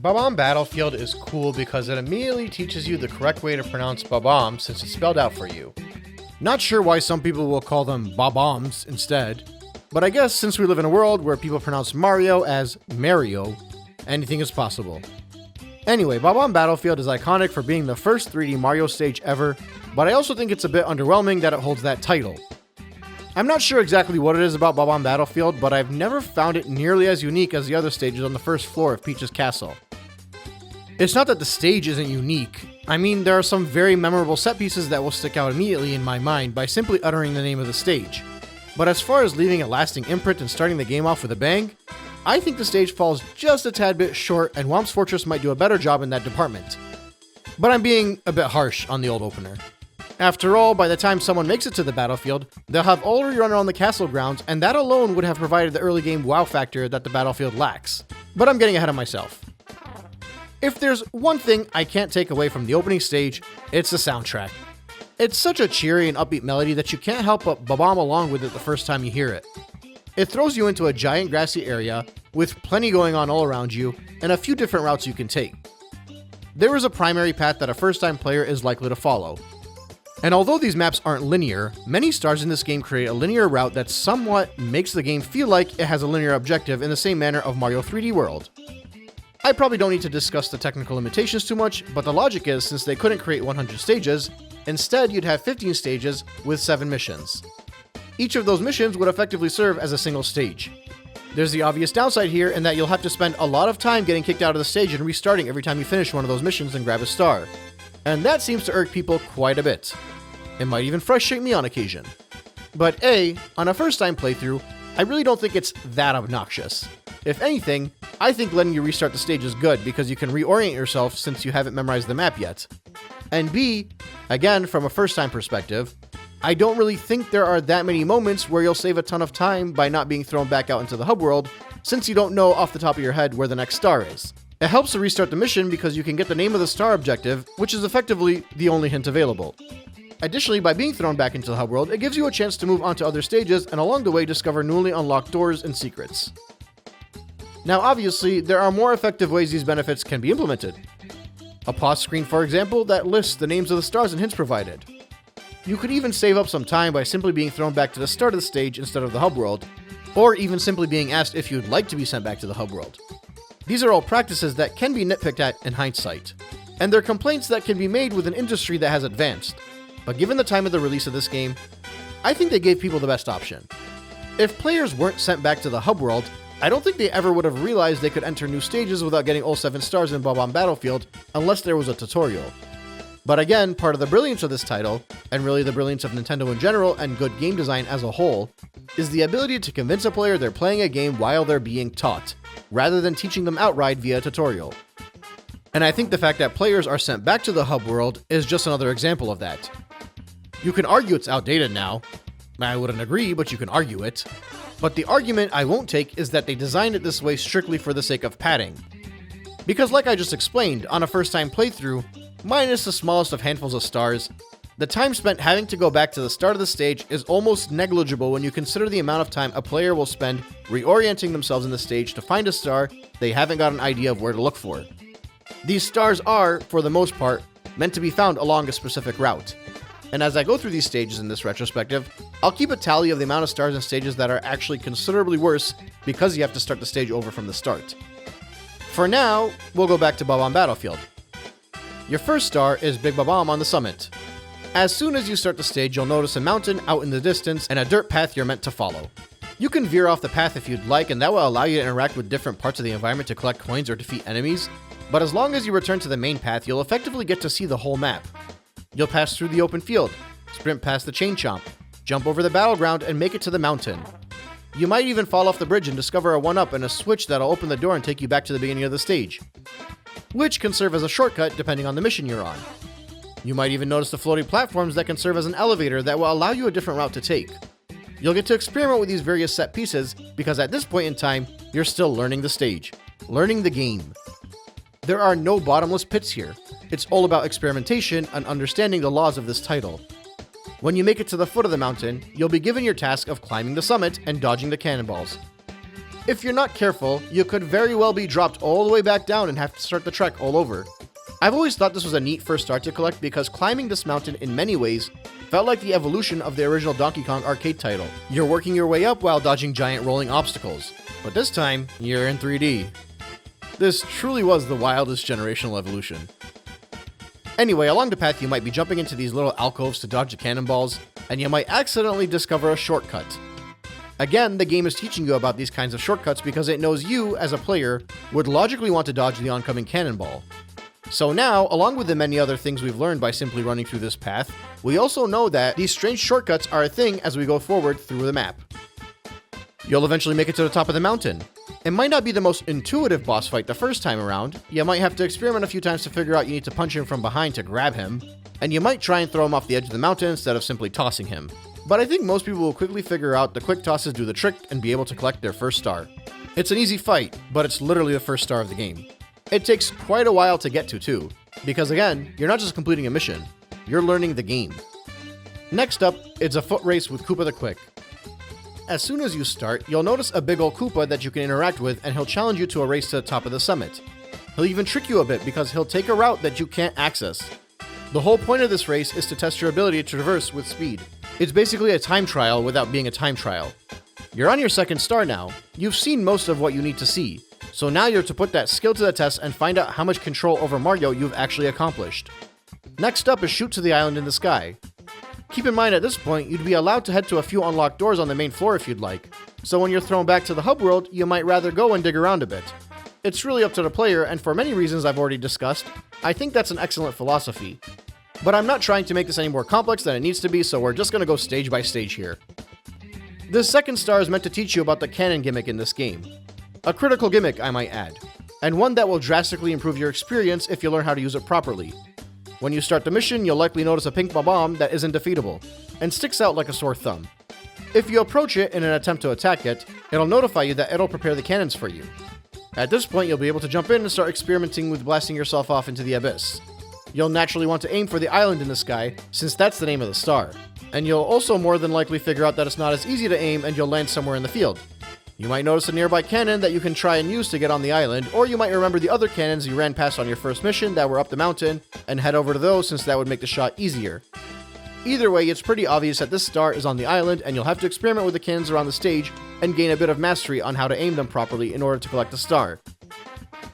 Bob-omb Battlefield is cool because it immediately teaches you the correct way to pronounce Bob-omb since it's spelled out for you. Not sure why some people will call them Bob-ombs instead, but I guess since we live in a world where people pronounce Mario as Mario, anything is possible. Anyway, Bob-omb Battlefield is iconic for being the first 3D Mario stage ever, but I also think it's a bit underwhelming that it holds that title. I'm not sure exactly what it is about Bob-omb Battlefield, but I've never found it nearly as unique as the other stages on the first floor of Peach's castle. It's not that the stage isn't unique. I mean, there are some very memorable set pieces that will stick out immediately in my mind by simply uttering the name of the stage. But as far as leaving a lasting imprint and starting the game off with a bang, I think the stage falls just a tad bit short and Whomp's Fortress might do a better job in that department. But I'm being a bit harsh on the old opener. After all, by the time someone makes it to the battlefield, they'll have already run around the castle grounds, and that alone would have provided the early game wow factor that the battlefield lacks. But I'm getting ahead of myself. If there's one thing I can't take away from the opening stage, it's the soundtrack. It's such a cheery and upbeat melody that you can't help but bob-omb along with it the first time you hear it. It throws you into a giant grassy area with plenty going on all around you and a few different routes you can take. There is a primary path that a first-time player is likely to follow. And although these maps aren't linear, many stars in this game create a linear route that somewhat makes the game feel like it has a linear objective in the same manner of Mario 3D World. I probably don't need to discuss the technical limitations too much, but the logic is since they couldn't create 100 stages, instead you'd have 15 stages with 7 missions. Each of those missions would effectively serve as a single stage. There's the obvious downside here in that you'll have to spend a lot of time getting kicked out of the stage and restarting every time you finish one of those missions and grab a star. And that seems to irk people quite a bit. It might even frustrate me on occasion. But on a first time playthrough, I really don't think it's that obnoxious. If anything, I think letting you restart the stage is good because you can reorient yourself since you haven't memorized the map yet. And B, again from a first time perspective, I don't really think there are that many moments where you'll save a ton of time by not being thrown back out into the hub world since you don't know off the top of your head where the next star is. It helps to restart the mission because you can get the name of the star objective, which is effectively the only hint available. Additionally, by being thrown back into the hub world, it gives you a chance to move on to other stages and along the way discover newly unlocked doors and secrets. Now obviously, there are more effective ways these benefits can be implemented. A pause screen, for example, that lists the names of the stars and hints provided. You could even save up some time by simply being thrown back to the start of the stage instead of the hub world, or even simply being asked if you'd like to be sent back to the hub world. These are all practices that can be nitpicked at in hindsight, and they're complaints that can be made with an industry that has advanced. But given the time of the release of this game, I think they gave people the best option. If players weren't sent back to the hub world, I don't think they ever would have realized they could enter new stages without getting all 7 stars in Bob-omb Battlefield unless there was a tutorial. But again, part of the brilliance of this title, and really the brilliance of Nintendo in general and good game design as a whole, is the ability to convince a player they're playing a game while they're being taught, rather than teaching them outright via a tutorial. And I think the fact that players are sent back to the hub world is just another example of that. You can argue it's outdated now. I wouldn't agree, but you can argue it. But the argument I won't take is that they designed it this way strictly for the sake of padding. Because like I just explained, on a first time playthrough, minus the smallest of handfuls of stars, the time spent having to go back to the start of the stage is almost negligible when you consider the amount of time a player will spend reorienting themselves in the stage to find a star they haven't got an idea of where to look for. These stars are, for the most part, meant to be found along a specific route. And as I go through these stages in this retrospective, I'll keep a tally of the amount of stars and stages that are actually considerably worse because you have to start the stage over from the start. For now, we'll go back to Bob-omb Battlefield. Your first star is Big Bob-omb on the summit. As soon as you start the stage, you'll notice a mountain out in the distance and a dirt path you're meant to follow. You can veer off the path if you'd like, and that will allow you to interact with different parts of the environment to collect coins or defeat enemies, but as long as you return to the main path, you'll effectively get to see the whole map. You'll pass through the open field, sprint past the chain chomp, jump over the battleground, and make it to the mountain. You might even fall off the bridge and discover a 1-up and a switch that'll open the door and take you back to the beginning of the stage, which can serve as a shortcut depending on the mission you're on. You might even notice the floating platforms that can serve as an elevator that will allow you a different route to take. You'll get to experiment with these various set pieces because at this point in time, you're still learning the stage, learning the game. There are no bottomless pits here. It's all about experimentation and understanding the laws of this title. When you make it to the foot of the mountain, you'll be given your task of climbing the summit and dodging the cannonballs. If you're not careful, you could very well be dropped all the way back down and have to start the trek all over. I've always thought this was a neat first star to collect because climbing this mountain in many ways felt like the evolution of the original Donkey Kong arcade title. You're working your way up while dodging giant rolling obstacles, but this time, you're in 3D. This truly was the wildest generational evolution. Anyway, along the path you might be jumping into these little alcoves to dodge the cannonballs, and you might accidentally discover a shortcut. Again, the game is teaching you about these kinds of shortcuts because it knows you, as a player, would logically want to dodge the oncoming cannonball. So now, along with the many other things we've learned by simply running through this path, we also know that these strange shortcuts are a thing as we go forward through the map. You'll eventually make it to the top of the mountain. It might not be the most intuitive boss fight the first time around, you might have to experiment a few times to figure out you need to punch him from behind to grab him, and you might try and throw him off the edge of the mountain instead of simply tossing him. But I think most people will quickly figure out the quick tosses do the trick and be able to collect their first star. It's an easy fight, but it's literally the first star of the game. It takes quite a while to get to too, because again, you're not just completing a mission, you're learning the game. Next up, it's a foot race with Koopa the Quick. As soon as you start, you'll notice a big ol' Koopa that you can interact with and he'll challenge you to a race to the top of the summit. He'll even trick you a bit because he'll take a route that you can't access. The whole point of this race is to test your ability to traverse with speed. It's basically a time trial without being a time trial. You're on your second star now. You've seen most of what you need to see. So now you're to put that skill to the test and find out how much control over Mario you've actually accomplished. Next up is shoot to the island in the sky. Keep in mind at this point, you'd be allowed to head to a few unlocked doors on the main floor if you'd like. So when you're thrown back to the hub world, you might rather go and dig around a bit. It's really up to the player, and for many reasons I've already discussed, I think that's an excellent philosophy. But I'm not trying to make this any more complex than it needs to be, so we're just gonna go stage by stage here. This second star is meant to teach you about the cannon gimmick in this game. A critical gimmick, I might add, and one that will drastically improve your experience if you learn how to use it properly. When you start the mission, you'll likely notice a pink Bob-omb that isn't defeatable, and sticks out like a sore thumb. If you approach it in an attempt to attack it, it'll notify you that it'll prepare the cannons for you. At this point, you'll be able to jump in and start experimenting with blasting yourself off into the abyss. You'll naturally want to aim for the island in the sky, since that's the name of the star. And you'll also more than likely figure out that it's not as easy to aim and you'll land somewhere in the field. You might notice a nearby cannon that you can try and use to get on the island, or you might remember the other cannons you ran past on your first mission that were up the mountain, and head over to those since that would make the shot easier. Either way, it's pretty obvious that this star is on the island, and you'll have to experiment with the cannons around the stage, and gain a bit of mastery on how to aim them properly in order to collect the star.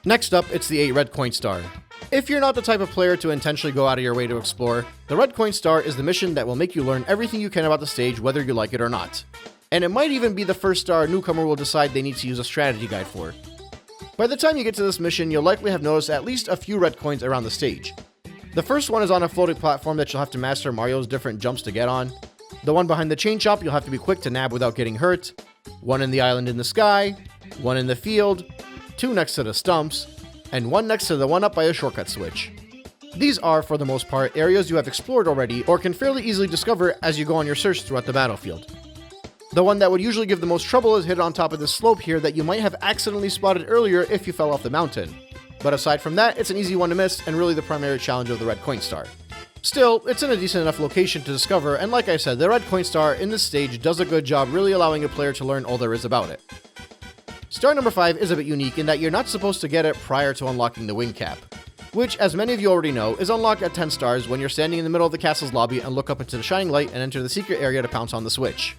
Next up, it's the 8 red coin star. If you're not the type of player to intentionally go out of your way to explore, the red coin star is the mission that will make you learn everything you can about the stage whether you like it or not. And it might even be the first star a newcomer will decide they need to use a strategy guide for. By the time you get to this mission, you'll likely have noticed at least a few red coins around the stage. The first one is on a floating platform that you'll have to master Mario's different jumps to get on. The one behind the chain chomp you'll have to be quick to nab without getting hurt. One in the island in the sky. One in the field. 2 next to the stumps. And 1 next to the one up by a shortcut switch. These are, for the most part, areas you have explored already or can fairly easily discover as you go on your search throughout the battlefield. The one that would usually give the most trouble is hidden on top of this slope here that you might have accidentally spotted earlier if you fell off the mountain. But aside from that, it's an easy one to miss and really the primary challenge of the red coin star. Still, it's in a decent enough location to discover, and like I said, the red coin star in this stage does a good job really allowing a player to learn all there is about it. Star number 5 is a bit unique in that you're not supposed to get it prior to unlocking the wing cap, which, as many of you already know, is unlocked at 10 stars when you're standing in the middle of the castle's lobby and look up into the shining light and enter the secret area to pounce on the switch.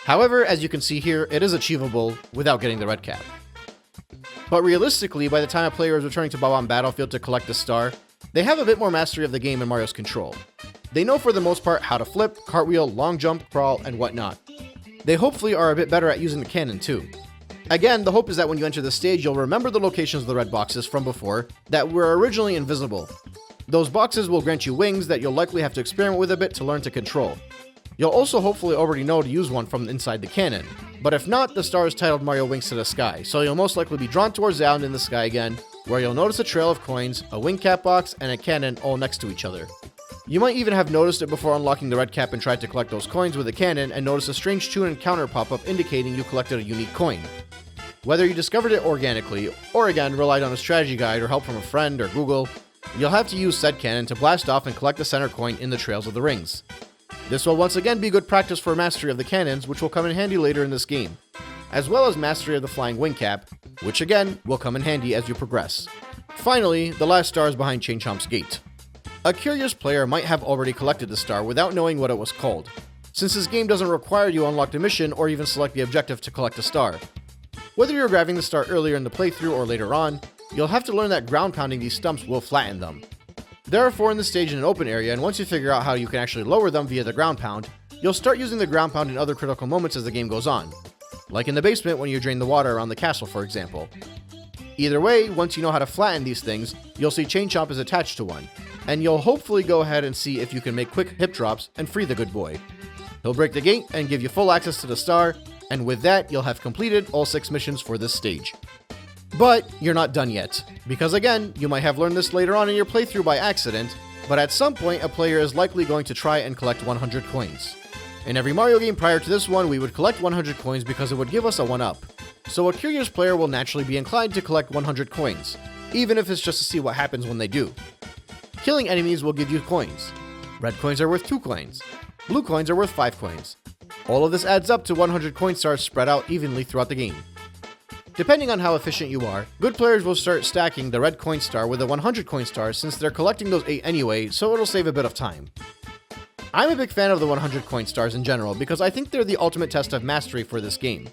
However, as you can see here, it is achievable without getting the red cap. But realistically, by the time a player is returning to Bob-omb Battlefield to collect the star, they have a bit more mastery of the game and Mario's control. They know for the most part how to flip, cartwheel, long jump, crawl, and whatnot. They hopefully are a bit better at using the cannon too. Again, the hope is that when you enter the stage, you'll remember the locations of the red boxes from before that were originally invisible. Those boxes will grant you wings that you'll likely have to experiment with a bit to learn to control. You'll also hopefully already know to use one from inside the cannon, but if not, the star is titled Mario Wings to the Sky, so you'll most likely be drawn towards the island in the sky again, where you'll notice a trail of coins, a wing cap box, and a cannon all next to each other. You might even have noticed it before unlocking the red cap and tried to collect those coins with a cannon and notice a strange tune and counter pop up indicating you collected a unique coin. Whether you discovered it organically, or again relied on a strategy guide or help from a friend or Google, you'll have to use said cannon to blast off and collect the center coin in the trails of the rings. This will once again be good practice for mastery of the cannons, which will come in handy later in this game. as well as mastery of the flying wing cap, which again will come in handy as you progress. Finally, the last star is behind Chain Chomp's Gate. A curious player might have already collected the star without knowing what it was called, since this game doesn't require you unlock the mission or even select the objective to collect a star. Whether you're grabbing the star earlier in the playthrough or later on, you'll have to learn that ground pounding these stumps will flatten them. There are 4 in the stage in an open area, and once you figure out how you can actually lower them via the ground pound, you'll start using the ground pound in other critical moments as the game goes on, like in the basement when you drain the water around the castle, for example. Either way, once you know how to flatten these things, you'll see Chain Chomp is attached to one, and you'll hopefully go ahead and see if you can make quick hip drops and free the good boy. He'll break the gate and give you full access to the star, and with that, you'll have completed all 6 missions for this stage. But you're not done yet, because again, you might have learned this later on in your playthrough by accident, but at some point a player is likely going to try and collect 100 coins. In every Mario game prior to this one, we would collect 100 coins because it would give us a 1-up. So a curious player will naturally be inclined to collect 100 coins, even if it's just to see what happens when they do. Killing enemies will give you coins. Red coins are worth 2 coins. Blue coins are worth 5 coins. All of this adds up to 100 coin stars spread out evenly throughout the game. Depending on how efficient you are, good players will start stacking the red coin star with a 100 coin star since they're collecting those 8 anyway, so it'll save a bit of time. I'm a big fan of the 100 coin stars in general because I think they're the ultimate test of mastery for this game.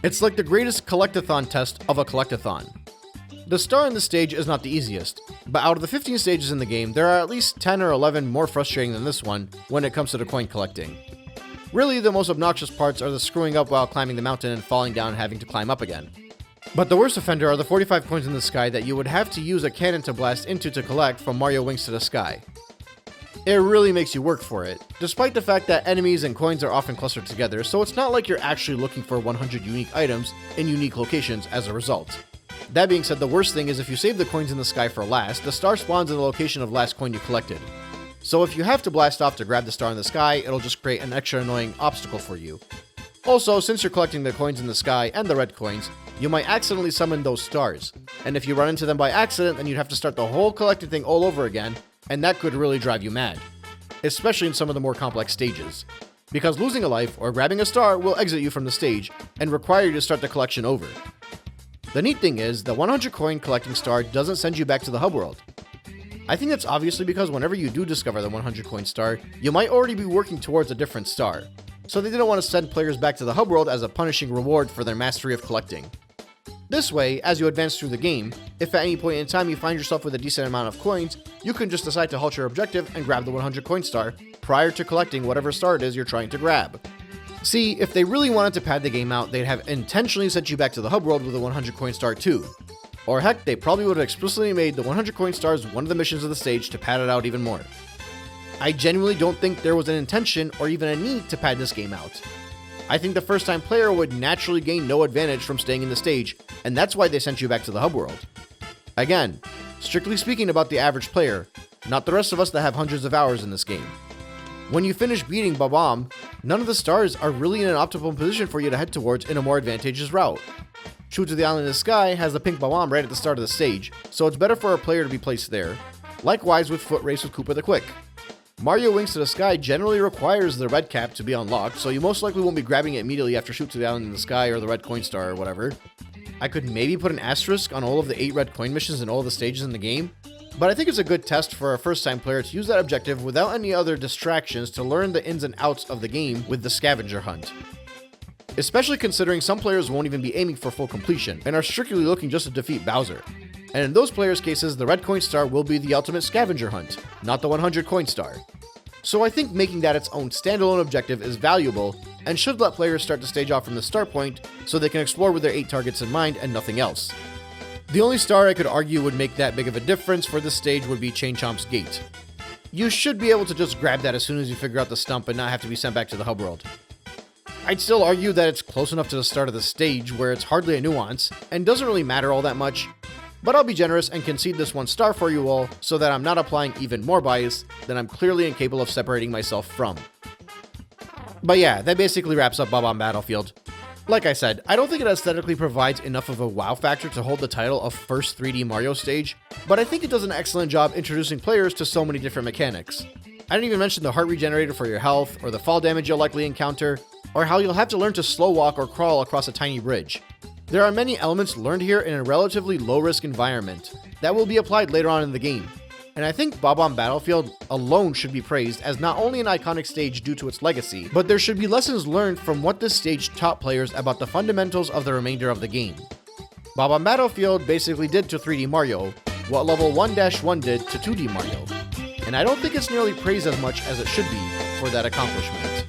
It's like the greatest collectathon test of a collectathon. The star in this stage is not the easiest, but out of the 15 stages in the game, there are at least 10 or 11 more frustrating than this one when it comes to the coin collecting. Really, the most obnoxious parts are the screwing up while climbing the mountain and falling down and having to climb up again. But the worst offender are the 45 coins in the sky that you would have to use a cannon to blast into to collect from Mario Wings to the Sky. It really makes you work for it, despite the fact that enemies and coins are often clustered together, so it's not like you're actually looking for 100 unique items in unique locations as a result. That being said, the worst thing is if you save the coins in the sky for last, the star spawns in the location of last coin you collected. So if you have to blast off to grab the star in the sky, it'll just create an extra annoying obstacle for you. Also, since you're collecting the coins in the sky and the red coins, you might accidentally summon those stars, and if you run into them by accident, then you'd have to start the whole collecting thing all over again, and that could really drive you mad, especially in some of the more complex stages, because losing a life or grabbing a star will exit you from the stage and require you to start the collection over. The neat thing is, the 100 coin collecting star doesn't send you back to the hub world. I think that's obviously because whenever you do discover the 100 coin star, you might already be working towards a different star, so they didn't want to send players back to the hub world as a punishing reward for their mastery of collecting. This way, as you advance through the game, if at any point in time you find yourself with a decent amount of coins, you can just decide to halt your objective and grab the 100 coin star prior to collecting whatever star it is you're trying to grab. See, if they really wanted to pad the game out, they'd have intentionally sent you back to the hub world with a 100 coin star too. Or heck, they probably would have explicitly made the 100 coin stars one of the missions of the stage to pad it out even more. I genuinely don't think there was an intention or even a need to pad this game out. I think the first time player would naturally gain no advantage from staying in the stage, and that's why they sent you back to the hub world. Again, strictly speaking about the average player, not the rest of us that have hundreds of hours in this game. When you finish beating Bob-omb, none of the stars are really in an optimal position for you to head towards in a more advantageous route. True to the Island in the Sky has the pink Bob-omb right at the start of the stage, so it's better for a player to be placed there. Likewise with Foot Race with Koopa the Quick. Mario Wings to the Sky generally requires the red cap to be unlocked, so you most likely won't be grabbing it immediately after Shoot to the Island in the Sky or the red coin star or whatever. I could maybe put an asterisk on all of the 8 red coin missions and all the stages in the game, but I think it's a good test for a first time player to use that objective without any other distractions to learn the ins and outs of the game with the scavenger hunt. Especially considering some players won't even be aiming for full completion and are strictly looking just to defeat Bowser. And in those players' cases, the red coin star will be the ultimate scavenger hunt, not the 100 coin star. So I think making that its own standalone objective is valuable and should let players start the stage off from the start point so they can explore with their 8 targets in mind and nothing else. The only star I could argue would make that big of a difference for this stage would be Chain Chomp's Gate. You should be able to just grab that as soon as you figure out the stump and not have to be sent back to the hub world. I'd still argue that it's close enough to the start of the stage where it's hardly a nuance and doesn't really matter all that much, but I'll be generous and concede this 1 star for you all so that I'm not applying even more bias than I'm clearly incapable of separating myself from. But yeah, that basically wraps up Bob-omb Battlefield. Like I said, I don't think it aesthetically provides enough of a wow factor to hold the title of first 3D Mario stage, but I think it does an excellent job introducing players to so many different mechanics. I didn't even mention the heart regenerator for your health, or the fall damage you'll likely encounter, or how you'll have to learn to slow walk or crawl across a tiny bridge. There are many elements learned here in a relatively low-risk environment that will be applied later on in the game, and I think Bob-omb Battlefield alone should be praised as not only an iconic stage due to its legacy, but there should be lessons learned from what this stage taught players about the fundamentals of the remainder of the game. Bob-omb Battlefield basically did to 3D Mario what Level 1-1 did to 2D Mario, and I don't think it's nearly praised as much as it should be for that accomplishment.